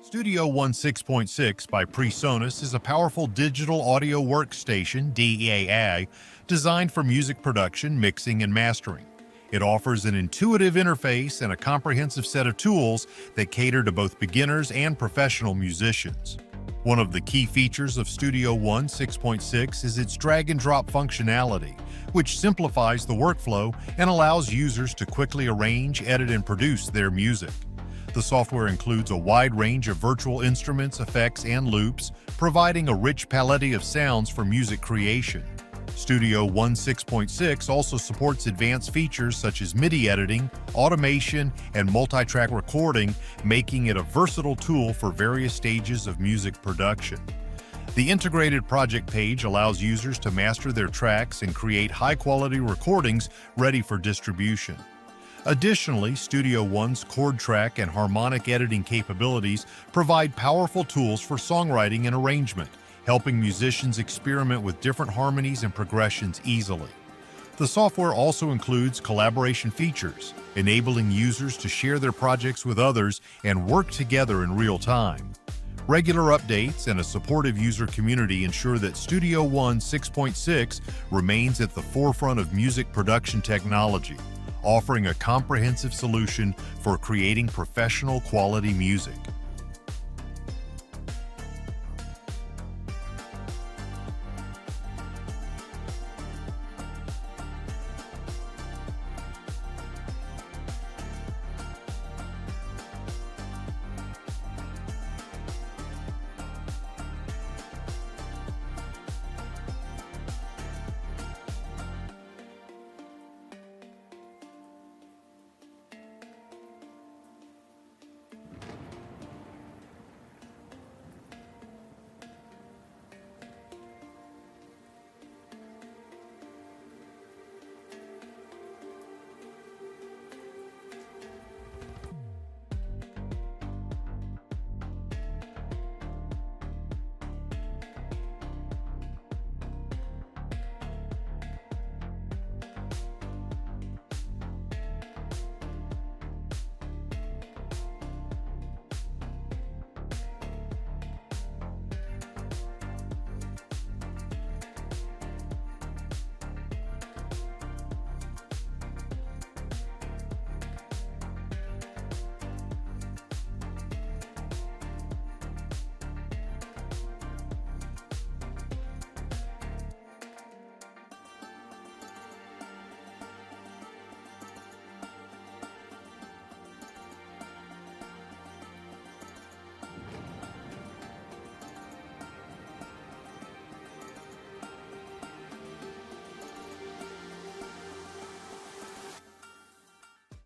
Studio One 6.6 by PreSonus is a powerful digital audio workstation (DAW) designed for music production, mixing, and mastering. It offers an intuitive interface and a comprehensive set of tools that cater to both beginners and professional musicians. One of the key features of Studio One 6.6 is its drag-and-drop functionality, which simplifies the workflow and allows users to quickly arrange, edit, and produce their music. The software includes a wide range of virtual instruments, effects, and loops, providing a rich palette of sounds for music creation. Studio One 6.6 also supports advanced features such as MIDI editing, automation, and multi-track recording, making it a versatile tool for various stages of music production. The integrated project page allows users to master their tracks and create high-quality recordings ready for distribution. Additionally, Studio One's chord track and harmonic editing capabilities provide powerful tools for songwriting and arrangement, helping musicians experiment with different harmonies and progressions easily. The software also includes collaboration features, enabling users to share their projects with others and work together in real time. Regular updates and a supportive user community ensure that Studio One 6.6 remains at the forefront of music production technology, offering a comprehensive solution for creating professional quality music.